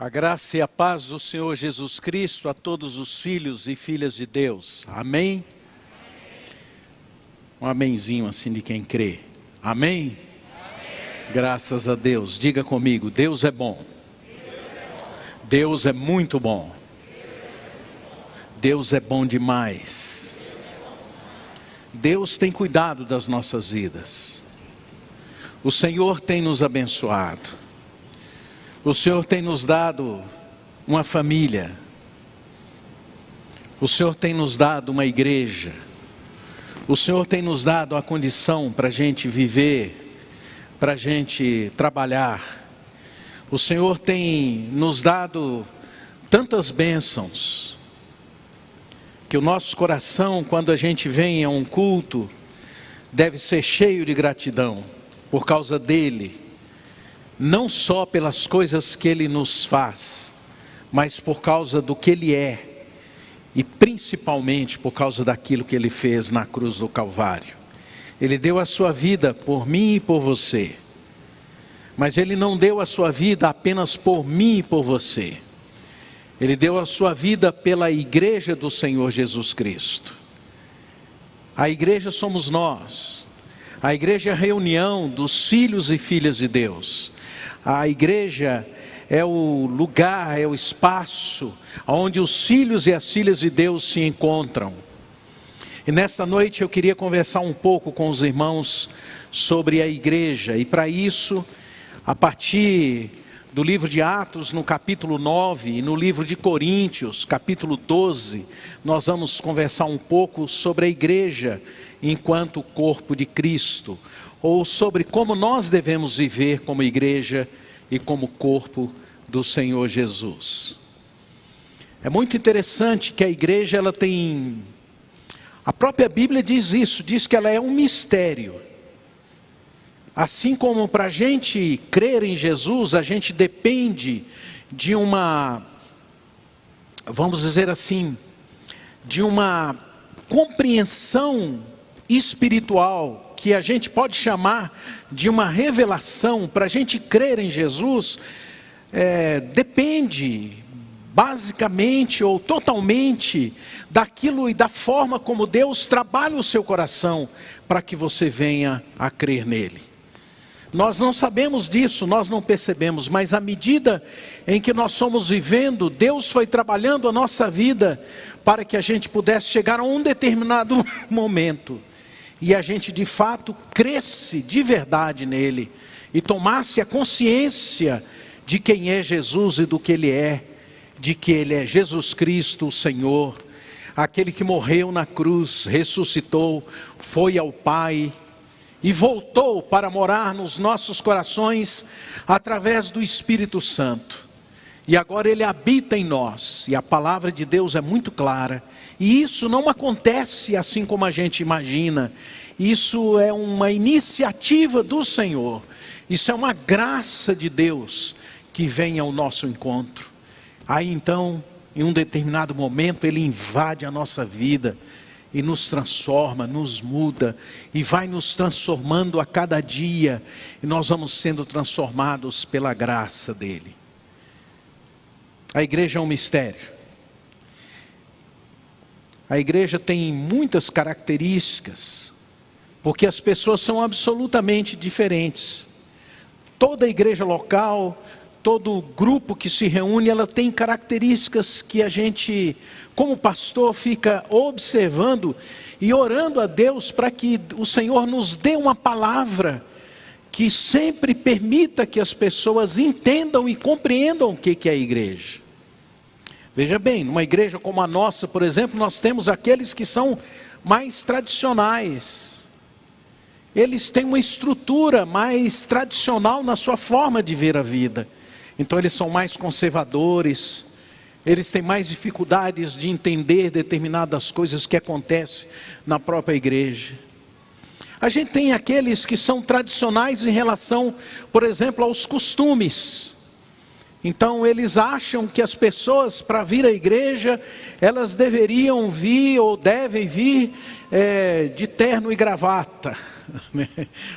A graça e a paz do Senhor Jesus Cristo a todos os filhos e filhas de Deus. Amém? Um amenzinho assim de quem crê. Amém? Graças a Deus. Diga comigo, Deus é bom. Deus é muito bom. Deus é bom demais. Deus tem cuidado das nossas vidas. O Senhor tem nos abençoado. O Senhor tem nos dado uma família. O Senhor tem nos dado uma igreja. O Senhor tem nos dado a condição para a gente viver, para a gente trabalhar. O Senhor tem nos dado tantas bênçãos, que o nosso coração, quando a gente vem a um culto, deve ser cheio de gratidão, por causa dEle. Não só pelas coisas que Ele nos faz, mas por causa do que Ele é, e principalmente por causa daquilo que Ele fez na cruz do Calvário. Ele deu a sua vida por mim e por você, mas Ele não deu a sua vida apenas por mim e por você. Ele deu a sua vida pela igreja do Senhor Jesus Cristo. A igreja somos nós. A igreja é a reunião dos filhos e filhas de Deus. A igreja é o lugar, é o espaço onde os filhos e as filhas de Deus se encontram. E nesta noite eu queria conversar um pouco com os irmãos sobre a igreja. E para isso, a partir do livro de Atos, no capítulo 9, e no livro de Coríntios, capítulo 12, nós vamos conversar um pouco sobre a igreja enquanto corpo de Cristo, ou sobre como nós devemos viver como igreja e como corpo do Senhor Jesus. É muito interessante que a igreja, ela tem, a própria Bíblia diz isso, diz que ela é um mistério. Assim como para a gente crer em Jesus, a gente depende de uma, vamos dizer assim, de uma compreensão espiritual, que a gente pode chamar de uma revelação. Para a gente crer em Jesus, depende basicamente ou totalmente daquilo e da forma como Deus trabalha o seu coração para que você venha a crer nele. Nós não sabemos disso, nós não percebemos, mas à medida em que nós somos vivendo, Deus foi trabalhando a nossa vida para que a gente pudesse chegar a um determinado momento e a gente de fato cresce de verdade nele e tomasse a consciência de quem é Jesus e do que Ele é, de que Ele é Jesus Cristo, o Senhor, aquele que morreu na cruz, ressuscitou, foi ao Pai e voltou para morar nos nossos corações através do Espírito Santo. E agora Ele habita em nós, e a palavra de Deus é muito clara, e isso não acontece assim como a gente imagina, isso é uma iniciativa do Senhor, isso é uma graça de Deus que vem ao nosso encontro. Aí então, em um determinado momento, Ele invade a nossa vida, e nos transforma, nos muda, e vai nos transformando a cada dia, e nós vamos sendo transformados pela graça dEle. A igreja é um mistério. A igreja tem muitas características, porque as pessoas são absolutamente diferentes. Toda igreja local, todo grupo que se reúne, ela tem características que a gente, como pastor, fica observando e orando a Deus para que o Senhor nos dê uma palavra que sempre permita que as pessoas entendam e compreendam o que é a igreja. Veja bem, numa igreja como a nossa, por exemplo, nós temos aqueles que são mais tradicionais. Eles têm uma estrutura mais tradicional na sua forma de ver a vida. Então eles são mais conservadores, eles têm mais dificuldades de entender determinadas coisas que acontecem na própria igreja. A gente tem aqueles que são tradicionais em relação, por exemplo, aos costumes. Então eles acham que as pessoas, para vir à igreja, elas deveriam vir ou devem vir de terno e gravata,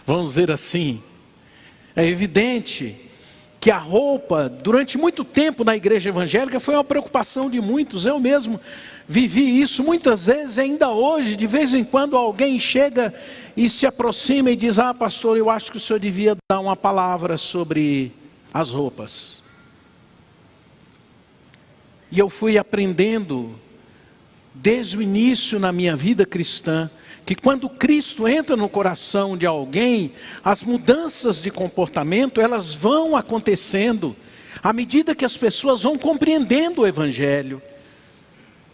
vamos dizer assim. É evidente que a roupa, durante muito tempo na igreja evangélica, foi uma preocupação de muitos. Eu mesmo vivi isso muitas vezes, ainda hoje, de vez em quando alguém chega e se aproxima e diz: pastor, eu acho que o senhor devia dar uma palavra sobre as roupas. E eu fui aprendendo, desde o início na minha vida cristã, que quando Cristo entra no coração de alguém, as mudanças de comportamento, elas vão acontecendo, à medida que as pessoas vão compreendendo o Evangelho.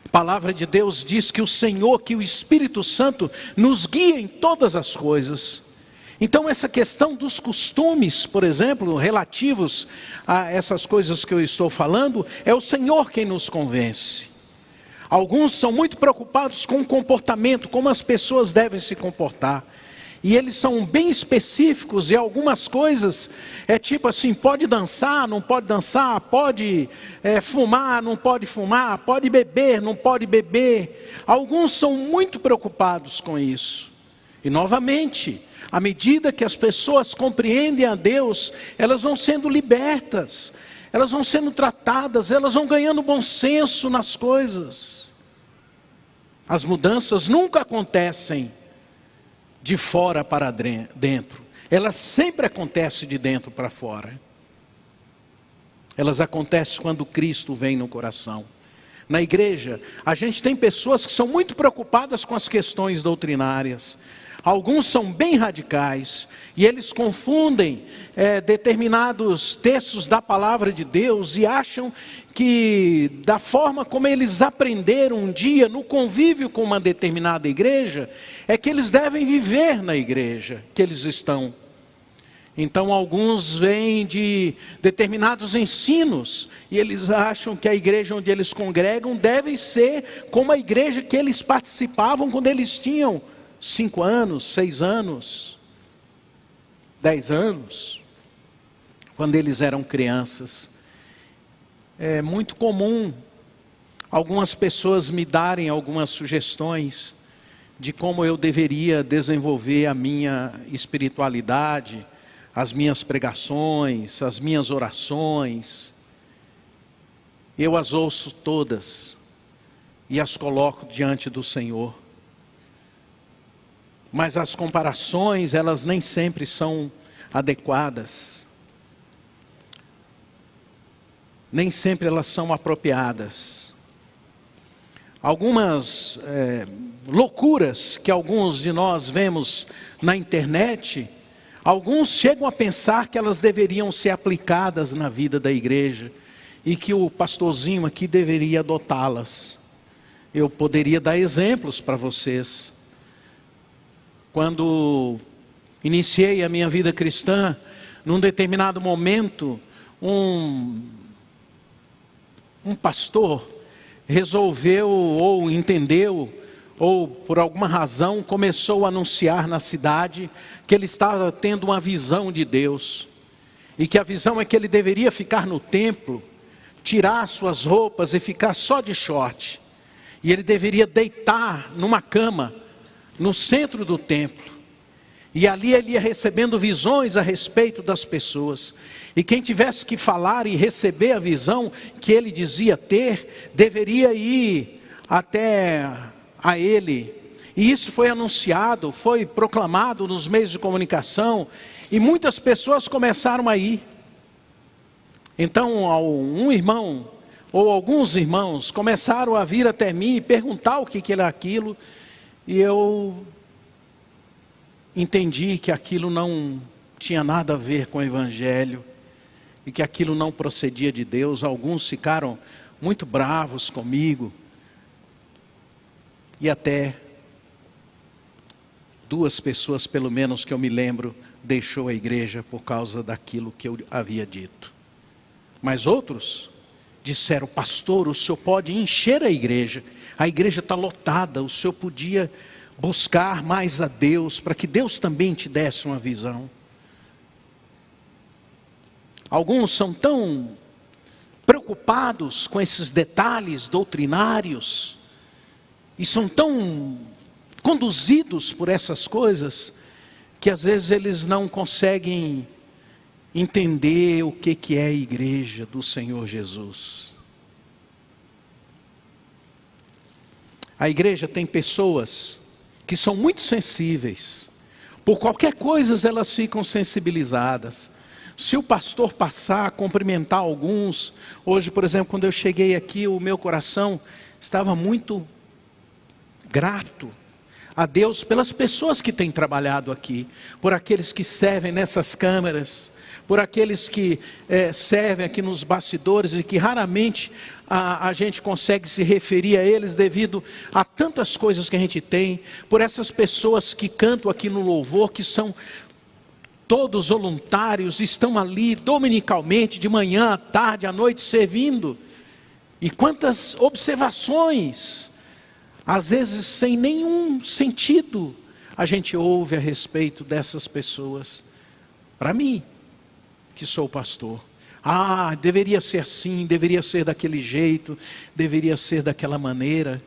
A palavra de Deus diz que o Senhor, que o Espírito Santo, nos guia em todas as coisas. Então essa questão dos costumes, por exemplo, relativos a essas coisas que eu estou falando, é o Senhor quem nos convence. Alguns são muito preocupados com o comportamento, como as pessoas devem se comportar. E eles são bem específicos, e algumas coisas é tipo assim: pode dançar, não pode dançar, pode fumar, não pode fumar, pode beber, não pode beber. Alguns são muito preocupados com isso. E novamente, à medida que as pessoas compreendem a Deus, elas vão sendo libertas, elas vão sendo tratadas, elas vão ganhando bom senso nas coisas. As mudanças nunca acontecem de fora para dentro, elas sempre acontecem de dentro para fora. Elas acontecem quando Cristo vem no coração. Na igreja, a gente tem pessoas que são muito preocupadas com as questões doutrinárias. Alguns são bem radicais e eles confundem determinados textos da palavra de Deus e acham que da forma como eles aprenderam um dia no convívio com uma determinada igreja, é que eles devem viver na igreja que eles estão. Então alguns vêm de determinados ensinos e eles acham que a igreja onde eles congregam deve ser como a igreja que eles participavam quando eles tinham 5 anos, 6 anos, 10 anos, quando eles eram crianças. É muito comum algumas pessoas me darem algumas sugestões de como eu deveria desenvolver a minha espiritualidade, as minhas pregações, as minhas orações. Eu as ouço todas e as coloco diante do Senhor. Mas as comparações, elas nem sempre são adequadas. Nem sempre elas são apropriadas. Algumas loucuras que alguns de nós vemos na internet, alguns chegam a pensar que elas deveriam ser aplicadas na vida da igreja e que o pastorzinho aqui deveria adotá-las. Eu poderia dar exemplos para vocês. Quando iniciei a minha vida cristã, num determinado momento, um pastor resolveu, ou entendeu, ou por alguma razão, começou a anunciar na cidade que ele estava tendo uma visão de Deus. E que a visão é que ele deveria ficar no templo, tirar suas roupas e ficar só de short. E ele deveria deitar numa cama no centro do templo, e ali ele ia recebendo visões a respeito das pessoas, e quem tivesse que falar e receber a visão que ele dizia ter, deveria ir até a ele, e isso foi anunciado, foi proclamado nos meios de comunicação, e muitas pessoas começaram a ir. Então um irmão, ou alguns irmãos, começaram a vir até mim e perguntar o que era aquilo. E eu entendi que aquilo não tinha nada a ver com o Evangelho, e que aquilo não procedia de Deus. Alguns ficaram muito bravos comigo, e até 2 pessoas, pelo menos que eu me lembro, deixou a igreja por causa daquilo que eu havia dito. Mas outros disseram: pastor, o senhor pode encher a igreja está lotada, o senhor podia buscar mais a Deus, para que Deus também te desse uma visão. Alguns são tão preocupados com esses detalhes doutrinários, e são tão conduzidos por essas coisas, que às vezes eles não conseguem entender o que é a igreja do Senhor Jesus. A igreja tem pessoas que são muito sensíveis. Por qualquer coisa elas ficam sensibilizadas. Se o pastor passar a cumprimentar alguns, hoje, por exemplo, quando eu cheguei aqui, o meu coração estava muito grato a Deus pelas pessoas que têm trabalhado aqui, por aqueles que servem nessas câmeras, por aqueles que servem aqui nos bastidores e que raramente a gente consegue se referir a eles devido a tantas coisas que a gente tem, por essas pessoas que cantam aqui no louvor, que são todos voluntários, estão ali dominicalmente, de manhã, à tarde, à noite, servindo. E quantas observações, às vezes sem nenhum sentido, a gente ouve a respeito dessas pessoas. Para mim, que sou pastor, deveria ser assim, deveria ser daquele jeito, deveria ser daquela maneira.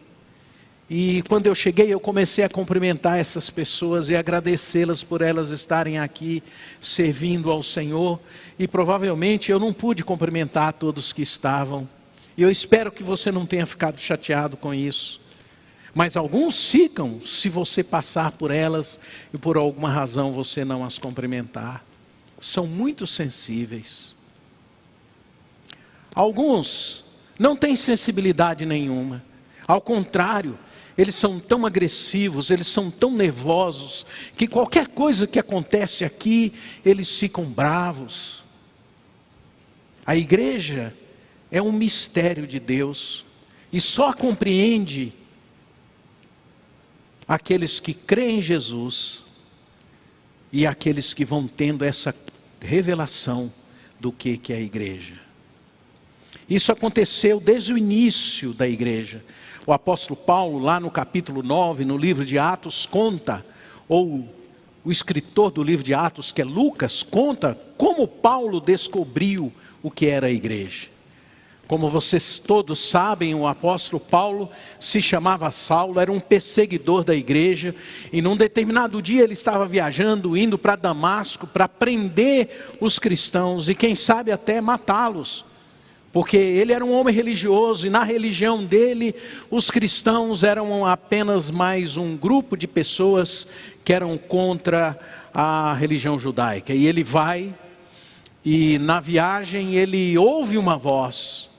E quando eu cheguei, eu comecei a cumprimentar essas pessoas e agradecê-las por elas estarem aqui servindo ao Senhor. E provavelmente eu não pude cumprimentar todos que estavam. E eu espero que você não tenha ficado chateado com isso. Mas alguns ficam se você passar por elas e por alguma razão você não as cumprimentar. São muito sensíveis. Alguns não têm sensibilidade nenhuma. Ao contrário, eles são tão agressivos, eles são tão nervosos, que qualquer coisa que acontece aqui, eles ficam bravos. A igreja é um mistério de Deus, e só compreende aqueles que creem em Jesus, e aqueles que vão tendo essa revelação do que é a igreja. Isso aconteceu desde o início da igreja. O apóstolo Paulo, lá no capítulo 9, no livro de Atos, conta, ou o escritor do livro de Atos, que é Lucas, conta como Paulo descobriu o que era a igreja. Como vocês todos sabem, o apóstolo Paulo se chamava Saulo, era um perseguidor da igreja, e num determinado dia ele estava viajando, indo para Damasco, para prender os cristãos, e quem sabe até matá-los. Porque ele era um homem religioso, e na religião dele, os cristãos eram apenas mais um grupo de pessoas que eram contra a religião judaica. E ele vai, e na viagem ele ouve uma voz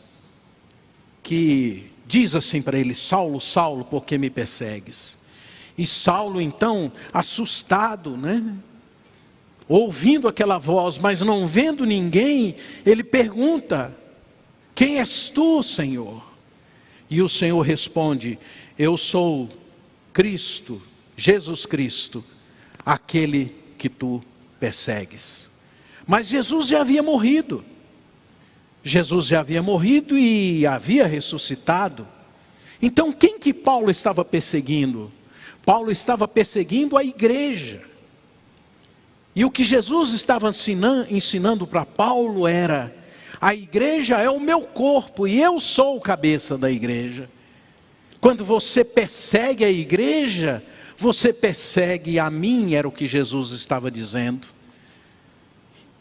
que diz assim para ele: Saulo, Saulo, por que me persegues? E Saulo então, assustado, ouvindo aquela voz, mas não vendo ninguém, ele pergunta: quem és tu, Senhor? E o Senhor responde: eu sou Cristo, Jesus Cristo, aquele que tu persegues. Mas Jesus já havia morrido. Jesus já havia morrido e havia ressuscitado. Então quem que Paulo estava perseguindo? Paulo estava perseguindo a igreja. E o que Jesus estava ensinando para Paulo era: a igreja é o meu corpo e eu sou o cabeça da igreja. Quando você persegue a igreja, você persegue a mim, era o que Jesus estava dizendo.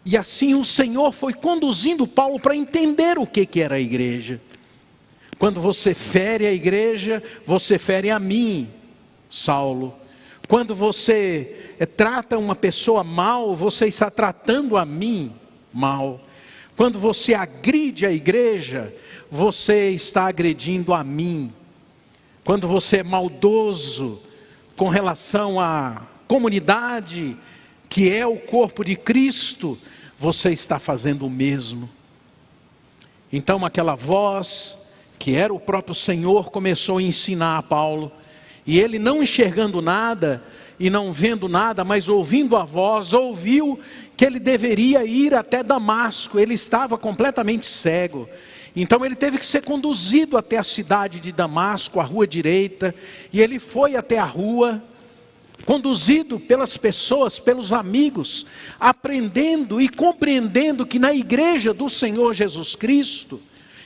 E assim o Senhor foi conduzindo Paulo para entender o que era a igreja. Quando você fere a igreja, você fere a mim, Saulo. Quando você trata uma pessoa mal, você está tratando a mim mal. Quando você agride a igreja, você está agredindo a mim. Quando você é maldoso com relação à comunidade, que é o corpo de Cristo, você está fazendo o mesmo. Então aquela voz, que era o próprio Senhor, começou a ensinar a Paulo. E ele, não enxergando nada e não vendo nada, mas ouvindo a voz, ouviu que ele deveria ir até Damasco. Ele estava completamente cego. Então ele teve que ser conduzido até a cidade de Damasco, a rua direita. E ele foi até a rua, conduzido pelas pessoas, pelos amigos, aprendendo e compreendendo que na igreja do Senhor Jesus Cristo,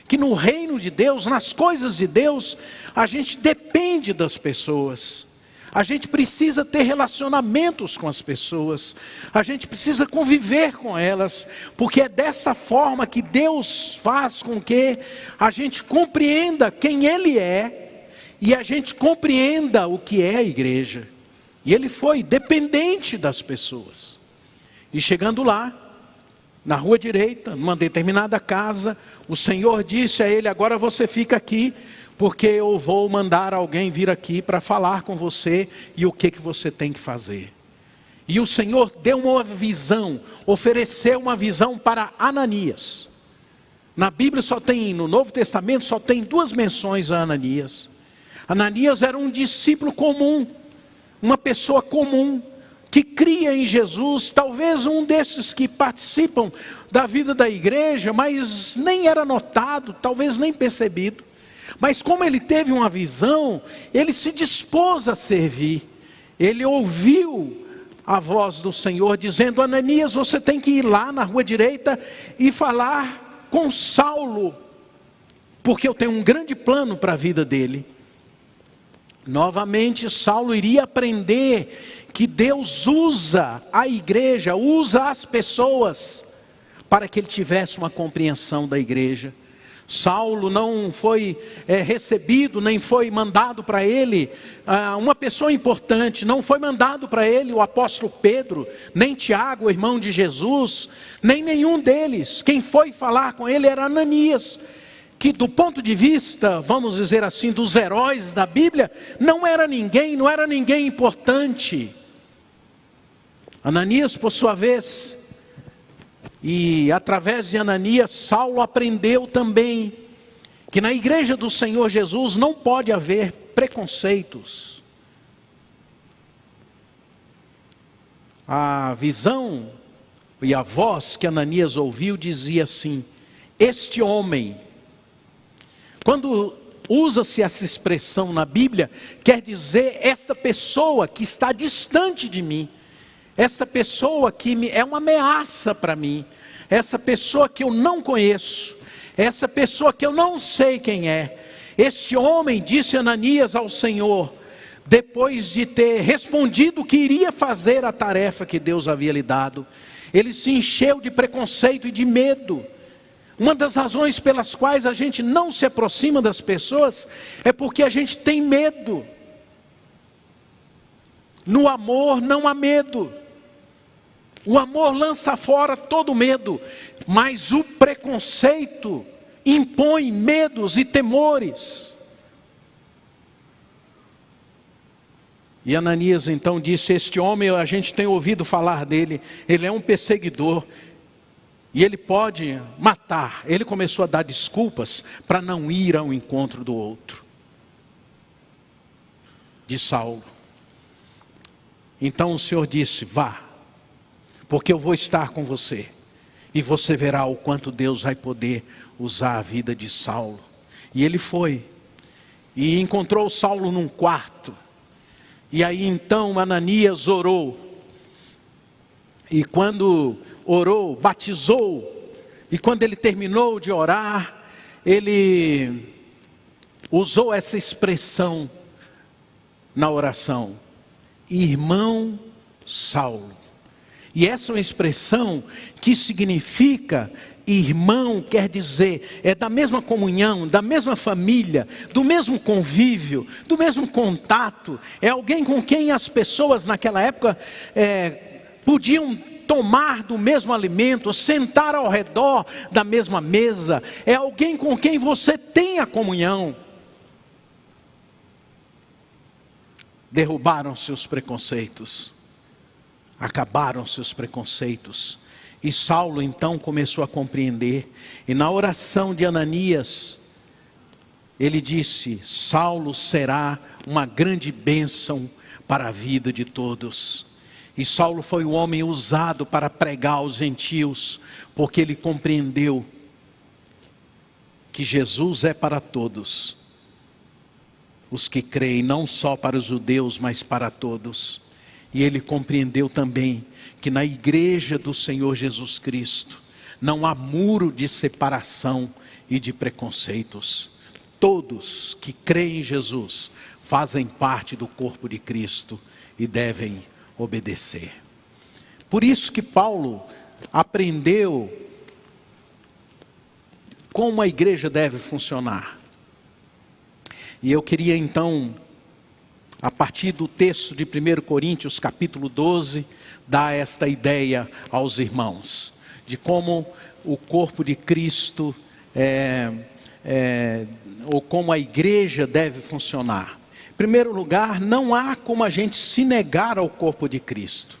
que no reino de Deus, nas coisas de Deus, a gente depende das pessoas. A gente precisa ter relacionamentos com as pessoas, a gente precisa conviver com elas, porque é dessa forma que Deus faz com que a gente compreenda quem Ele é e a gente compreenda o que é a igreja. E Ele foi dependente das pessoas. E chegando lá, na rua direita, numa determinada casa, o Senhor disse a ele: agora você fica aqui, porque eu vou mandar alguém vir aqui para falar com você e o que você tem que fazer. E o Senhor deu uma visão, ofereceu uma visão para Ananias. Na Bíblia no Novo Testamento só tem 2 menções a Ananias. Ananias era um discípulo comum, uma pessoa comum, que cria em Jesus, talvez um desses que participam da vida da igreja, mas nem era notado, talvez nem percebido. Mas como ele teve uma visão, ele se dispôs a servir. Ele ouviu a voz do Senhor dizendo: Ananias, você tem que ir lá na rua direita e falar com Saulo, porque eu tenho um grande plano para a vida dele. Novamente Saulo iria aprender que Deus usa a igreja, usa as pessoas, para que ele tivesse uma compreensão da igreja. Saulo não foi recebido, nem foi mandado para ele uma pessoa importante, não foi mandado para ele o apóstolo Pedro, nem Tiago, o irmão de Jesus, nem nenhum deles. Quem foi falar com ele era Ananias, que do ponto de vista, vamos dizer assim, dos heróis da Bíblia, não era ninguém importante. Ananias, por sua vez, e através de Ananias, Saulo aprendeu também que na igreja do Senhor Jesus não pode haver preconceitos. A visão e a voz que Ananias ouviu dizia assim: este homem, quando usa-se essa expressão na Bíblia, quer dizer esta pessoa que está distante de mim, essa pessoa que é uma ameaça para mim, essa pessoa que eu não conheço, essa pessoa que eu não sei quem é. Este homem, disse Ananias ao Senhor, depois de ter respondido que iria fazer a tarefa que Deus havia lhe dado, ele se encheu de preconceito e de medo. Uma das razões pelas quais a gente não se aproxima das pessoas é porque a gente tem medo. No amor não há medo. O amor lança fora todo medo, mas o preconceito impõe medos e temores. E Ananias então disse: este homem, a gente tem ouvido falar dele, ele é um perseguidor, e ele pode matar. Ele começou a dar desculpas para não ir ao encontro do outro, de Saulo. Então o Senhor disse: vá, porque eu vou estar com você, e você verá o quanto Deus vai poder usar a vida de Saulo. E ele foi, e encontrou Saulo num quarto, e aí então Ananias orou, e quando orou, batizou, e quando ele terminou de orar, ele usou essa expressão na oração: irmão Saulo. E essa é uma expressão que significa irmão, quer dizer, é da mesma comunhão, da mesma família, do mesmo convívio, do mesmo contato. É alguém com quem as pessoas naquela época podiam tomar do mesmo alimento, sentar ao redor da mesma mesa. É alguém com quem você tem a comunhão. Derrubaram-se os preconceitos. Acabaram-se os preconceitos. E Saulo então começou a compreender. E na oração de Ananias, ele disse: Saulo será uma grande bênção para a vida de todos. E Saulo foi o homem usado para pregar aos gentios, porque ele compreendeu que Jesus é para todos os que creem, não só para os judeus, mas para todos. E ele compreendeu também que na igreja do Senhor Jesus Cristo não há muro de separação e de preconceitos. Todos que creem em Jesus fazem parte do corpo de Cristo e devem obedecer. Por isso que Paulo aprendeu como a igreja deve funcionar. E eu queria então, a partir do texto de 1 Coríntios capítulo 12, dar esta ideia aos irmãos, de como o corpo de Cristo, ou como a igreja deve funcionar. Em primeiro lugar, não há como a gente se negar ao corpo de Cristo,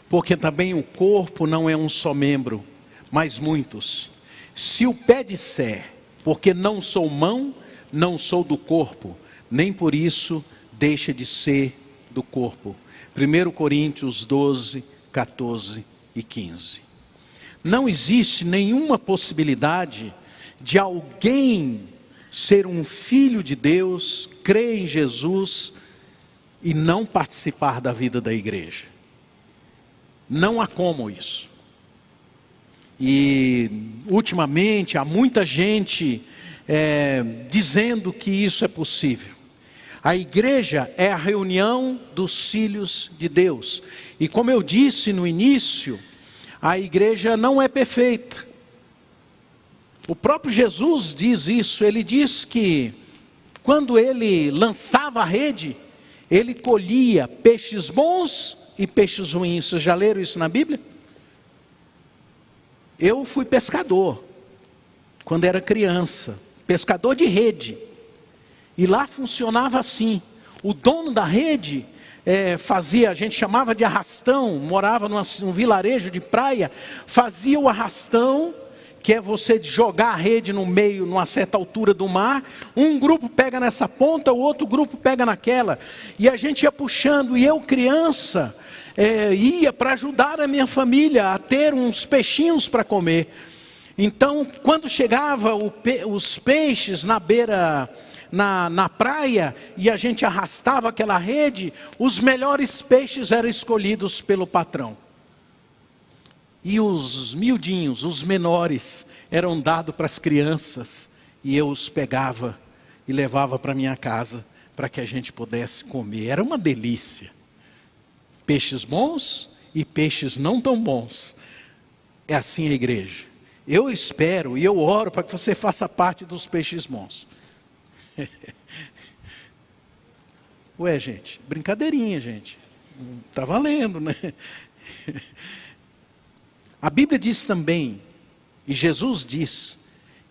porque também o corpo não é um só membro, mas muitos. Se o pé disser, porque não sou mão, não sou do corpo, nem por isso deixa de ser do corpo. 1 Coríntios 12, 14 e 15. Não existe nenhuma possibilidade de alguém ser um filho de Deus, crer em Jesus e não participar da vida da igreja. Não há como isso. E ultimamente há muita gente dizendo que isso é possível. A igreja é a reunião dos filhos de Deus. E como eu disse no início, a igreja não é perfeita. O próprio Jesus diz isso. Ele diz que quando ele lançava a rede, ele colhia peixes bons e peixes ruins. Vocês já leram isso na Bíblia? Eu fui pescador quando era criança, pescador de rede. E lá funcionava assim: o dono da rede fazia, a gente chamava de arrastão, morava num vilarejo de praia, fazia o arrastão, que é você jogar a rede no meio, numa certa altura do mar. Um grupo pega nessa ponta, o outro grupo pega naquela, e a gente ia puxando. E eu, criança, ia para ajudar a minha família a ter uns peixinhos para comer. Então, quando chegava os peixes na beira, na praia, e a gente arrastava aquela rede, os melhores peixes eram escolhidos pelo patrão. E os miudinhos, os menores, eram dados para as crianças, e eu os pegava e levava para minha casa, para que a gente pudesse comer. Era uma delícia. Peixes bons e peixes não tão bons. É assim a igreja. Eu espero e eu oro para que você faça parte dos peixes bons. Ué, gente, brincadeirinha, gente. Está valendo, né? A Bíblia diz também, e Jesus diz,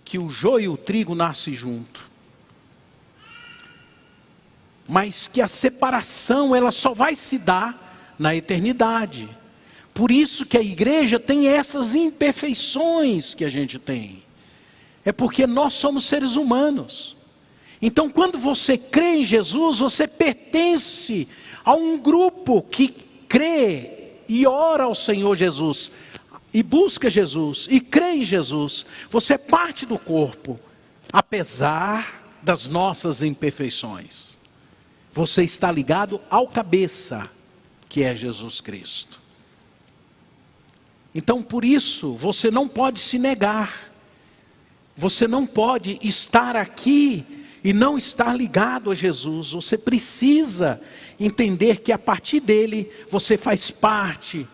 que o joio e o trigo nascem junto. Mas que a separação, ela só vai se dar na eternidade. Por isso que a igreja tem essas imperfeições que a gente tem. É porque nós somos seres humanos. Então, quando você crê em Jesus, você pertence a um grupo que crê e ora ao Senhor Jesus, e busca Jesus, e crê em Jesus. Você é parte do corpo, apesar das nossas imperfeições. Você está ligado ao cabeça, que é Jesus Cristo. Então, por isso, você não pode se negar. Você não pode estar aqui e não estar ligado a Jesus. Você precisa entender que a partir dele, você faz parte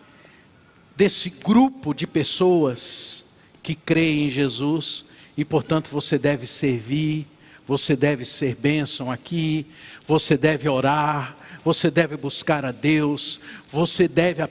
desse grupo de pessoas que creem em Jesus. E portanto você deve servir, você deve ser bênção aqui, você deve orar, você deve buscar a Deus, você deve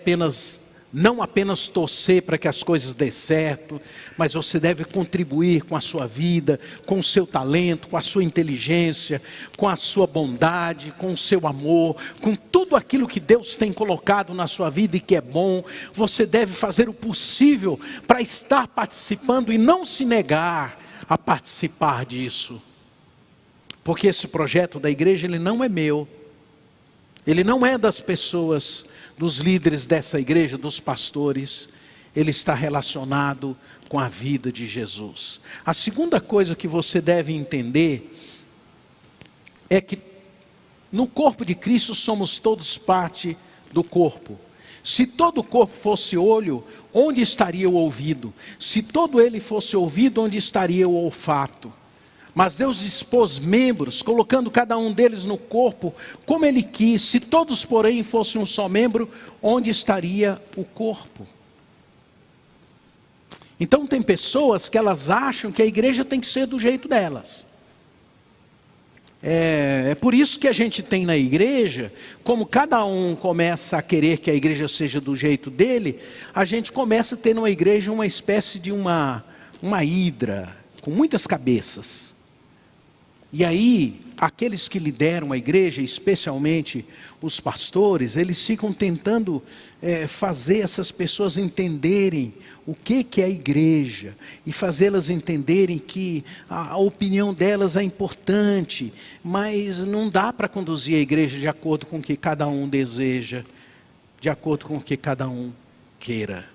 não apenas torcer para que as coisas dê certo, mas você deve contribuir com a sua vida, com o seu talento, com a sua inteligência, com a sua bondade, com o seu amor, com tudo aquilo que Deus tem colocado na sua vida e que é bom. Você deve fazer o possível para estar participando e não se negar a participar disso. Porque esse projeto da igreja, ele não é meu, ele não é das pessoas, dos líderes dessa igreja, dos pastores. Ele está relacionado com a vida de Jesus. A segunda coisa que você deve entender é que no corpo de Cristo somos todos parte do corpo. Se todo o corpo fosse olho, onde estaria o ouvido? Se todo ele fosse ouvido, onde estaria o olfato? Mas Deus dispôs membros, colocando cada um deles no corpo, como Ele quis. Se todos, porém, fossem um só membro, onde estaria o corpo? Então tem pessoas que elas acham que a igreja tem que ser do jeito delas. É por isso que a gente tem na igreja, como cada um começa a querer que a igreja seja do jeito dele, a gente começa a ter na igreja uma espécie de uma hidra, com muitas cabeças. E aí, aqueles que lideram a igreja, especialmente os pastores, eles ficam tentando fazer essas pessoas entenderem o que é a igreja, e fazê-las entenderem que a opinião delas é importante, mas não dá para conduzir a igreja de acordo com o que cada um deseja, de acordo com o que cada um queira.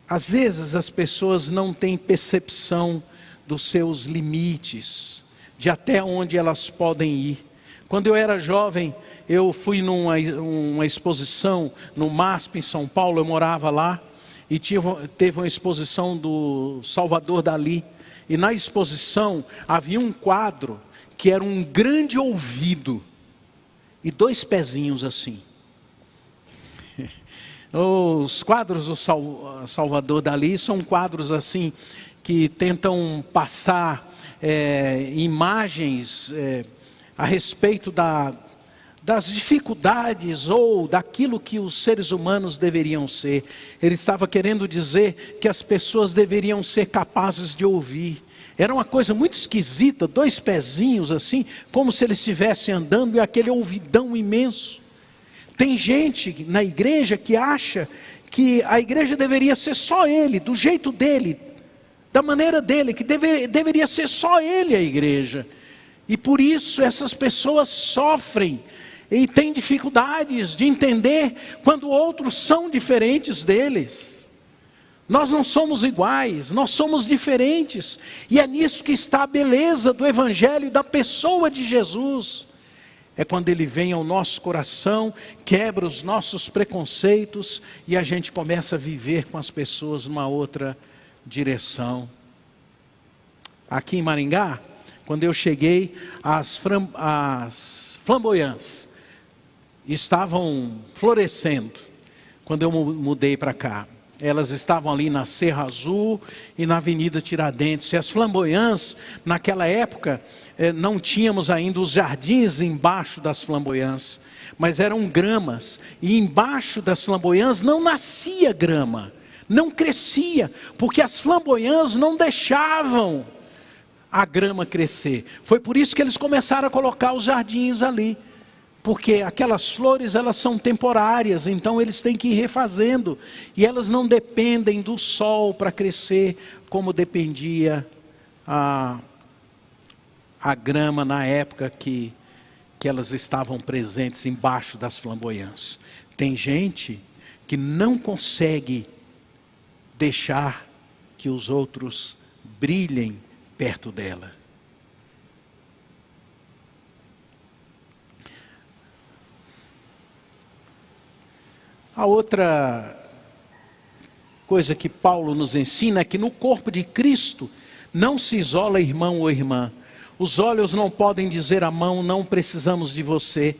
Às vezes as pessoas não têm percepção dos seus limites, de até onde elas podem ir. Quando eu era jovem, eu fui numa exposição no MASP em São Paulo, eu morava lá, e teve uma exposição do Salvador Dalí, e na exposição havia um quadro que era um grande ouvido, e 2 pezinhos assim. Os quadros do Salvador Dalí são quadros assim, que tentam passar imagens a respeito das dificuldades ou daquilo que os seres humanos deveriam ser. Ele estava querendo dizer que as pessoas deveriam ser capazes de ouvir. Era uma coisa muito esquisita, 2 pezinhos assim, como se ele estivesse andando, e aquele ouvidão imenso. Tem gente na igreja que acha que a igreja deveria ser só ele, do jeito dele, da maneira dele, que deveria ser só ele a igreja. E por isso essas pessoas sofrem e têm dificuldades de entender quando outros são diferentes deles. Nós não somos iguais, nós somos diferentes. E é nisso que está a beleza do Evangelho e da pessoa de Jesus. É quando Ele vem ao nosso coração, quebra os nossos preconceitos e a gente começa a viver com as pessoas numa outra direção. Aqui em Maringá, quando eu cheguei, as flamboyants estavam florescendo. Quando eu mudei para cá, elas estavam ali na Serra Azul e na Avenida Tiradentes. E as flamboyants, naquela época, não tínhamos ainda os jardins embaixo das flamboyants, mas eram gramas. E embaixo das flamboyants não nascia grama, não crescia, porque as flamboyants não deixavam a grama crescer. Foi por isso que eles começaram a colocar os jardins ali, porque aquelas flores elas são temporárias, então eles têm que ir refazendo, e elas não dependem do sol para crescer, como dependia a grama na época que elas estavam presentes embaixo das flamboyants. Tem gente que não consegue deixar que os outros brilhem perto dela. A outra coisa que Paulo nos ensina é que no corpo de Cristo não se isola irmão ou irmã. Os olhos não podem dizer à mão, não precisamos de você.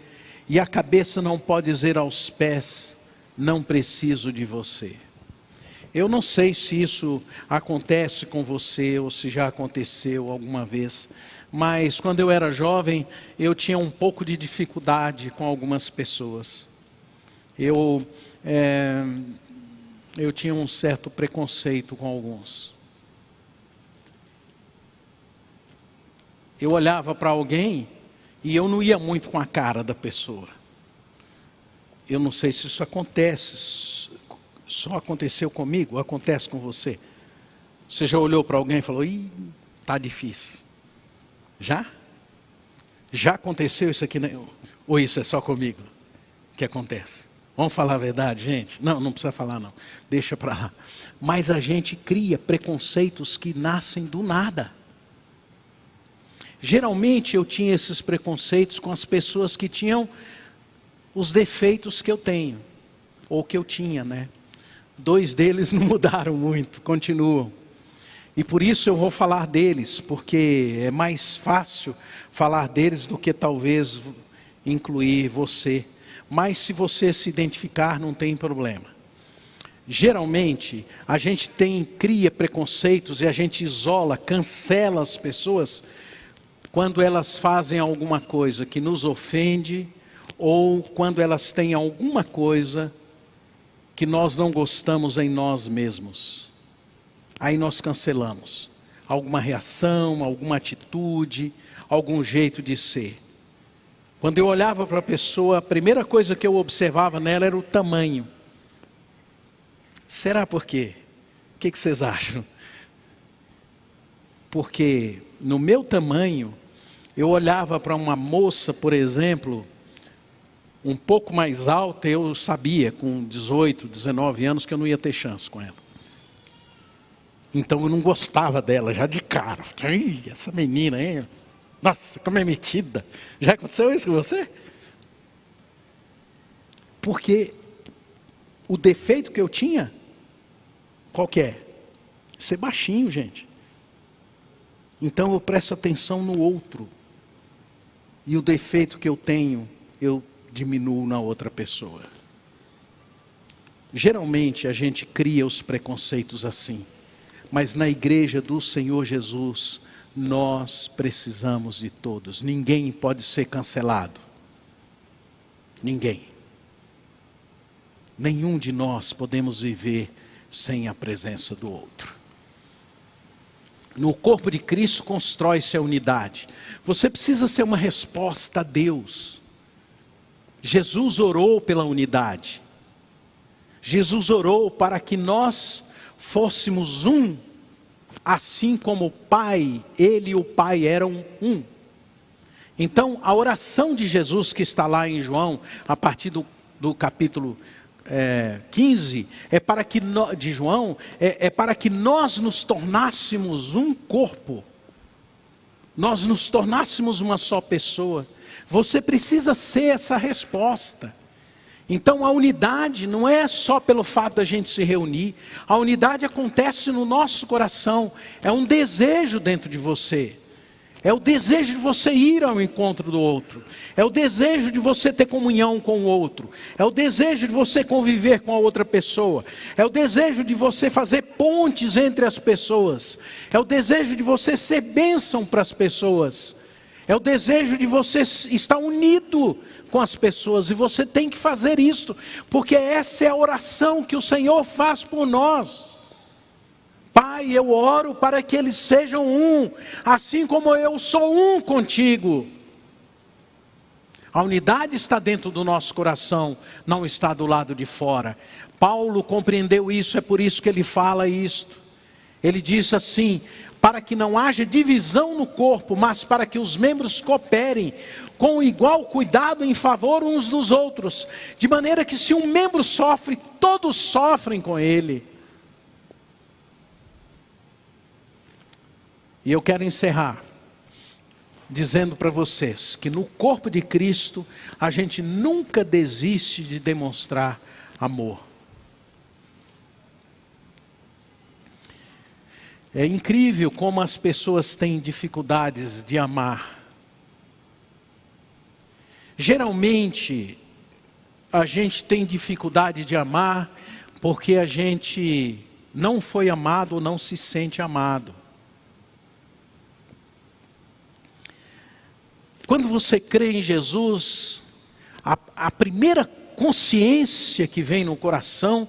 E a cabeça não pode dizer aos pés, não preciso de você. Eu não sei se isso acontece com você ou se já aconteceu alguma vez, mas quando eu era jovem, eu tinha um pouco de dificuldade com algumas pessoas. Eu tinha um certo preconceito com alguns. Eu olhava para alguém e eu não ia muito com a cara da pessoa. Eu não sei se isso acontece. Só aconteceu comigo, acontece com você. Você já olhou para alguém e falou, tá difícil. Já? Já aconteceu isso aqui? Ou isso é só comigo que acontece? Vamos falar a verdade, gente? Não precisa falar não. Deixa para lá. Mas a gente cria preconceitos que nascem do nada. Geralmente eu tinha esses preconceitos com as pessoas que tinham os defeitos que eu tenho. Ou que eu tinha, né? 2 deles não mudaram muito, continuam. E por isso eu vou falar deles, porque é mais fácil falar deles do que talvez incluir você. Mas se você se identificar, não tem problema. Geralmente, a gente cria preconceitos e a gente isola, cancela as pessoas quando elas fazem alguma coisa que nos ofende, ou quando elas têm alguma coisa que nós não gostamos em nós mesmos. Aí nós cancelamos alguma reação, alguma atitude, algum jeito de ser. Quando eu olhava para a pessoa, a primeira coisa que eu observava nela era o tamanho. Será por quê? O que vocês acham? Porque no meu tamanho, eu olhava para uma moça, por exemplo, um pouco mais alta, eu sabia com 18, 19 anos que eu não ia ter chance com ela. Então eu não gostava dela, já de cara. Ai, essa menina, hein? Nossa, como é metida. Já aconteceu isso com você? Porque o defeito que eu tinha, qual que é? Ser baixinho, gente. Então eu presto atenção no outro. E o defeito que eu tenho, eu diminuo na outra pessoa. Geralmente a gente cria os preconceitos assim. Mas na igreja do Senhor Jesus, nós precisamos de todos. Ninguém pode ser cancelado. Ninguém. Nenhum de nós podemos viver sem a presença do outro. No corpo de Cristo constrói-se a unidade. Você precisa ser uma resposta a Deus. Jesus orou pela unidade. Jesus orou para que nós fôssemos um, assim como o Pai, Ele e o Pai eram um. Então, a oração de Jesus que está lá em João, a partir do capítulo 15, de João, é para que nós nos tornássemos um corpo. Nós nos tornássemos uma só pessoa. Você precisa ser essa resposta. Então a unidade não é só pelo fato da gente se reunir. A unidade acontece no nosso coração. É um desejo dentro de você. É o desejo de você ir ao encontro do outro. É o desejo de você ter comunhão com o outro. É o desejo de você conviver com a outra pessoa. É o desejo de você fazer pontes entre as pessoas. É o desejo de você ser bênção para as pessoas. É o desejo de você estar unido com as pessoas. E você tem que fazer isso, porque essa é a oração que o Senhor faz por nós. Pai, eu oro para que eles sejam um, assim como eu sou um contigo. A unidade está dentro do nosso coração, não está do lado de fora. Paulo compreendeu isso, é por isso que ele fala isto. Ele diz assim: para que não haja divisão no corpo, mas para que os membros cooperem com igual cuidado em favor uns dos outros, de maneira que se um membro sofre, todos sofrem com ele. E eu quero encerrar dizendo para vocês que no corpo de Cristo a gente nunca desiste de demonstrar amor. É incrível como as pessoas têm dificuldades de amar. Geralmente a gente tem dificuldade de amar porque a gente não foi amado ou não se sente amado. Quando você crê em Jesus, a primeira consciência que vem no coração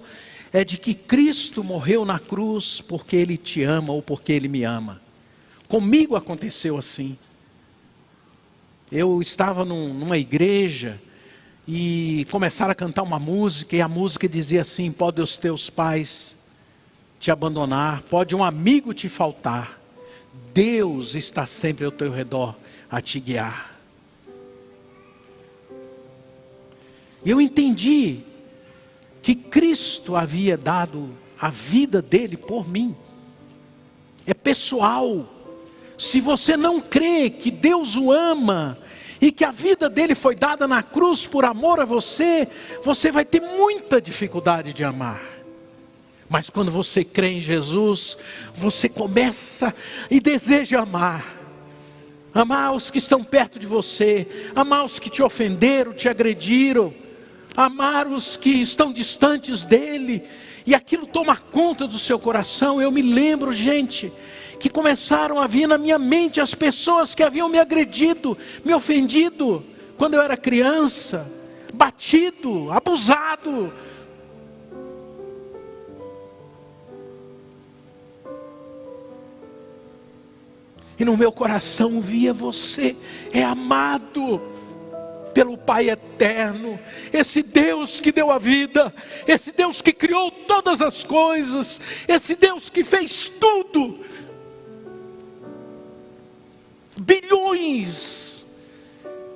é de que Cristo morreu na cruz porque Ele te ama ou porque Ele me ama. Comigo aconteceu assim. Eu estava numa igreja e começaram a cantar uma música, e a música dizia assim: pode os teus pais te abandonar, pode um amigo te faltar, Deus está sempre ao teu redor a te guiar. E eu entendi que Cristo havia dado a vida dele por mim. É pessoal. Se você não crê que Deus o ama e que a vida dele foi dada na cruz por amor a você, você vai ter muita dificuldade de amar. Mas quando você crê em Jesus, você começa e deseja amar. Amar os que estão perto de você, amar os que te ofenderam, te agrediram, amar os que estão distantes dele, e aquilo toma conta do seu coração. Eu me lembro, gente, que começaram a vir na minha mente as pessoas que haviam me agredido, me ofendido, quando eu era criança, batido, abusado. E no meu coração via: você é amado pelo Pai eterno, esse Deus que deu a vida, esse Deus que criou todas as coisas, esse Deus que fez tudo. Bilhões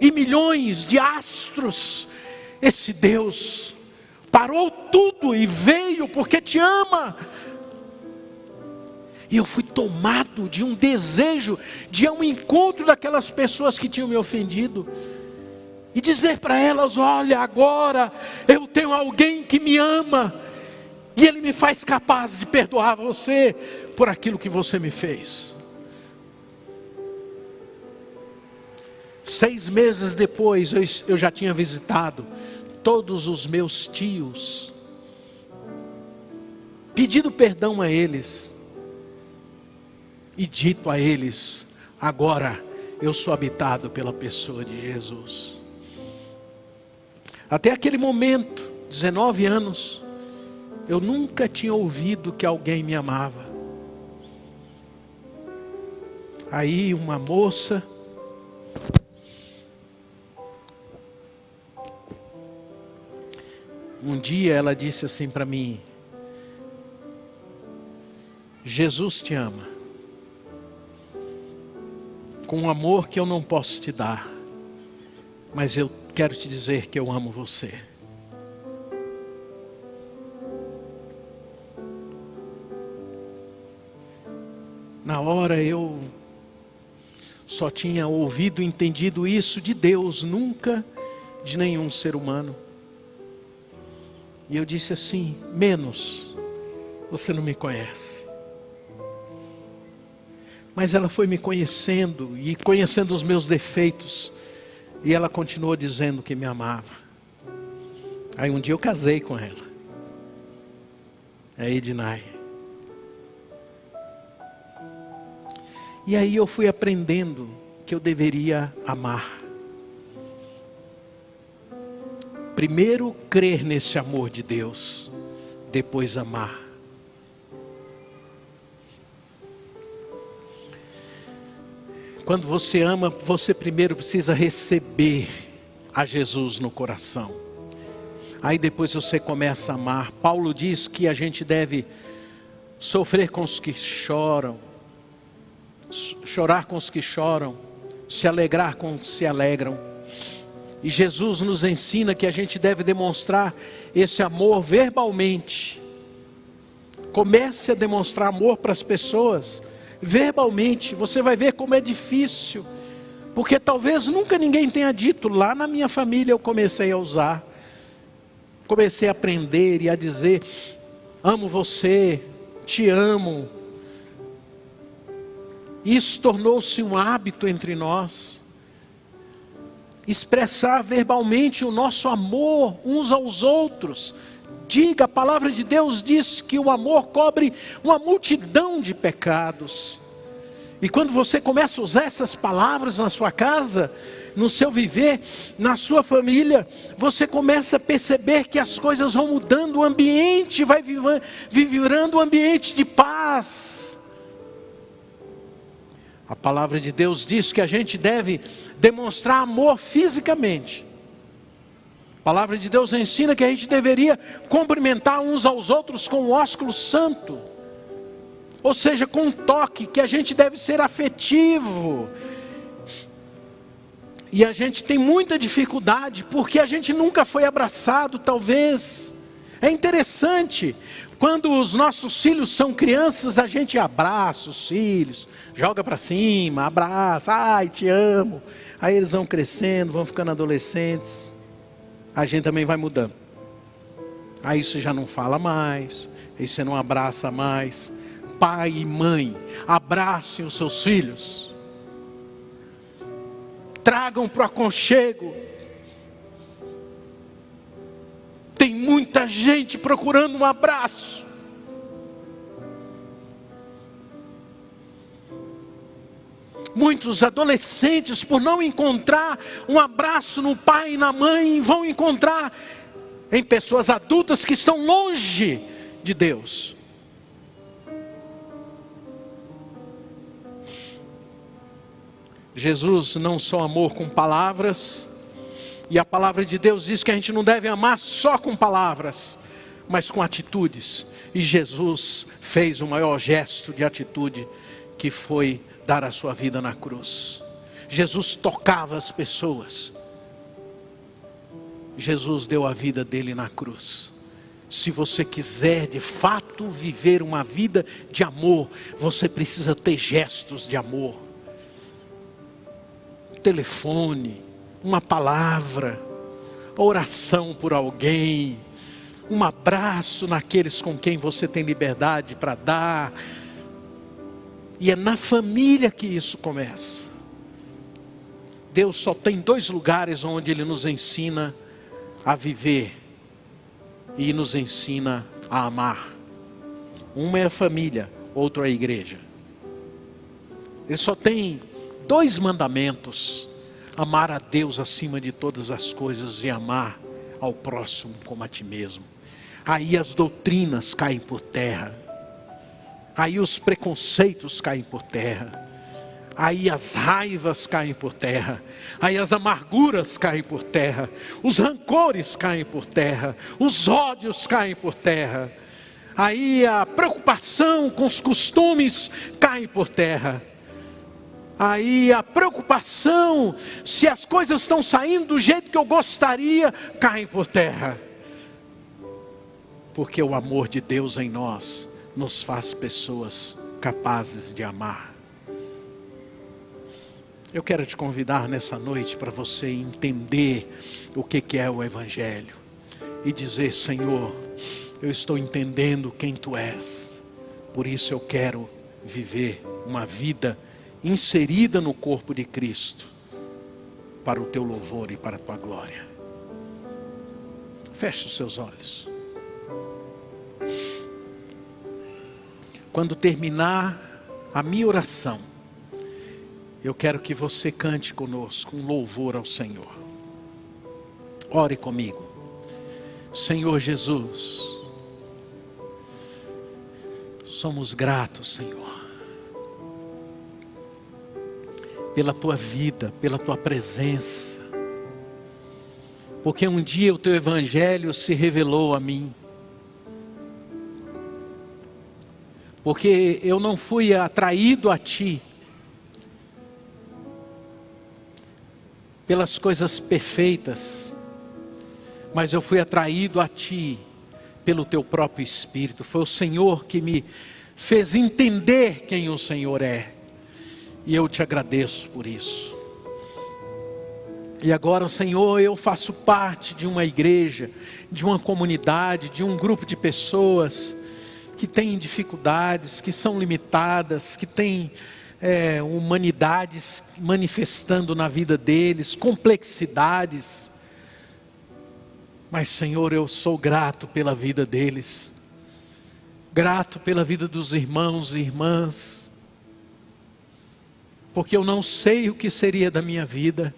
e milhões de astros, esse Deus parou tudo e veio porque te ama. E eu fui tomado de um desejo de ir ao encontro daquelas pessoas que tinham me ofendido e dizer para elas: olha, agora eu tenho alguém que me ama, e Ele me faz capaz de perdoar você por aquilo que você me fez. 6 meses depois, eu já tinha visitado todos os meus tios, pedido perdão a eles e dito a eles: agora eu sou habitado pela pessoa de Jesus. Até aquele momento, 19 anos, eu nunca tinha ouvido que alguém me amava. Aí uma moça, um dia ela disse assim para mim: Jesus te ama, com um amor que eu não posso te dar, mas eu quero te dizer que eu amo você. Na hora eu só tinha ouvido e entendido isso de Deus, nunca de nenhum ser humano. E eu disse assim: menos, você não me conhece. Mas ela foi me conhecendo e conhecendo os meus defeitos, e ela continuou dizendo que me amava. Aí um dia eu casei com ela, a Ednai. E aí eu fui aprendendo que eu deveria amar. Primeiro crer nesse amor de Deus, depois amar. Quando você ama, você primeiro precisa receber a Jesus no coração. Aí depois você começa a amar. Paulo diz que a gente deve sofrer com os que choram, chorar com os que choram, se alegrar com os que se alegram. E Jesus nos ensina que a gente deve demonstrar esse amor verbalmente. Comece a demonstrar amor para as pessoas verbalmente. Você vai ver como é difícil, porque talvez nunca ninguém tenha dito. Lá na minha família eu comecei a usar, comecei a aprender e a dizer: amo você, te amo. Isso tornou-se um hábito entre nós, expressar verbalmente o nosso amor uns aos outros. Diga, a palavra de Deus diz que o amor cobre uma multidão de pecados. E quando você começa a usar essas palavras na sua casa, no seu viver, na sua família, você começa a perceber que as coisas vão mudando, o ambiente vai virando um ambiente de paz. A palavra de Deus diz que a gente deve demonstrar amor fisicamente. A palavra de Deus ensina que a gente deveria cumprimentar uns aos outros com o ósculo santo. Ou seja, com um toque, que a gente deve ser afetivo. E a gente tem muita dificuldade, porque a gente nunca foi abraçado, talvez. É interessante, quando os nossos filhos são crianças, a gente abraça os filhos, joga para cima, abraça, ai, te amo. Aí eles vão crescendo, vão ficando adolescentes. A gente também vai mudando. Aí isso já não fala mais, e você não abraça mais. Pai e mãe, abracem os seus filhos. Tragam para o aconchego. Tem muita gente procurando um abraço. Muitos adolescentes, por não encontrar um abraço no pai e na mãe, vão encontrar em pessoas adultas que estão longe de Deus. Jesus não só amou com palavras, e a palavra de Deus diz que a gente não deve amar só com palavras, mas com atitudes. E Jesus fez o maior gesto de atitude, que foi dar a sua vida na cruz. Jesus tocava as pessoas. Jesus deu a vida dele na cruz. Se você quiser de fato viver uma vida de amor, você precisa ter gestos de amor. Telefone, uma palavra, oração por alguém, um abraço naqueles com quem você tem liberdade para dar. E é na família que isso começa. Deus só tem 2 lugares onde Ele nos ensina a viver e nos ensina a amar. Uma é a família, outro é a igreja. Ele só tem 2 mandamentos: amar a Deus acima de todas as coisas e amar ao próximo como a ti mesmo. Aí as doutrinas caem por terra. Aí os preconceitos caem por terra. Aí as raivas caem por terra. Aí as amarguras caem por terra. Os rancores caem por terra. Os ódios caem por terra. Aí a preocupação com os costumes cai por terra. Aí a preocupação se as coisas estão saindo do jeito que eu gostaria, cai por terra. Porque o amor de Deus em nós nos faz pessoas capazes de amar. Eu quero te convidar nessa noite para você entender o que é o Evangelho. E dizer: Senhor, eu estou entendendo quem Tu és. Por isso eu quero viver uma vida inserida no corpo de Cristo, para o Teu louvor e para a Tua glória. Feche os seus olhos. Quando terminar a minha oração, eu quero que você cante conosco um louvor ao Senhor. Ore comigo. Senhor Jesus, somos gratos, Senhor, pela Tua vida, pela Tua presença, porque um dia o Teu Evangelho se revelou a mim. Porque eu não fui atraído a Ti pelas coisas perfeitas, mas eu fui atraído a Ti pelo Teu próprio Espírito. Foi o Senhor que me fez entender quem o Senhor é. E eu Te agradeço por isso. E agora, Senhor, eu faço parte de uma igreja, de uma comunidade, de um grupo de pessoas que têm dificuldades, que são limitadas, que têm humanidades manifestando na vida deles, complexidades. Mas, Senhor, eu sou grato pela vida deles, grato pela vida dos irmãos e irmãs, porque eu não sei o que seria da minha vida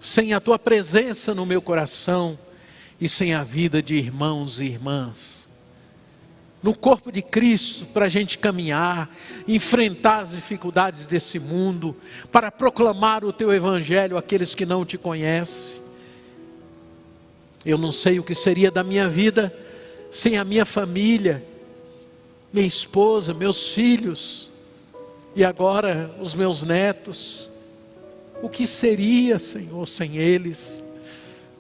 sem a Tua presença no meu coração e sem a vida de irmãos e irmãs no corpo de Cristo, para a gente caminhar, enfrentar as dificuldades desse mundo, para proclamar o Teu Evangelho àqueles que não Te conhecem. Eu não sei o que seria da minha vida sem a minha família, minha esposa, meus filhos, e agora os meus netos. O que seria, Senhor, sem eles?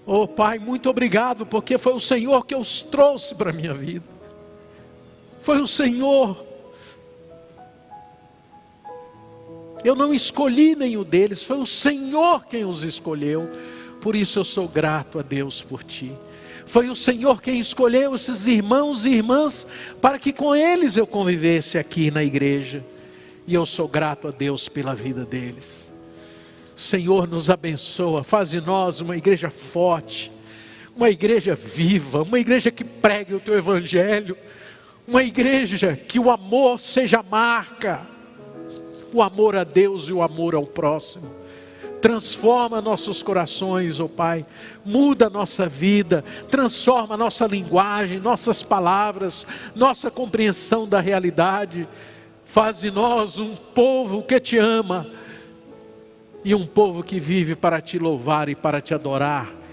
Oh Pai, muito obrigado, porque foi o Senhor que os trouxe para a minha vida. Foi o Senhor. Eu não escolhi nenhum deles, foi o Senhor quem os escolheu. Por isso eu sou grato a Deus por Ti. Foi o Senhor quem escolheu esses irmãos e irmãs para que com eles eu convivesse aqui na igreja. E eu sou grato a Deus pela vida deles. Senhor, nos abençoa, faz de nós uma igreja forte, uma igreja viva, uma igreja que pregue o Teu Evangelho, uma igreja que o amor seja a marca, o amor a Deus e o amor ao próximo. Transforma nossos corações, ó Pai, muda a nossa vida, transforma a nossa linguagem, nossas palavras, nossa compreensão da realidade. Faz de nós um povo que Te ama e um povo que vive para Te louvar e para Te adorar.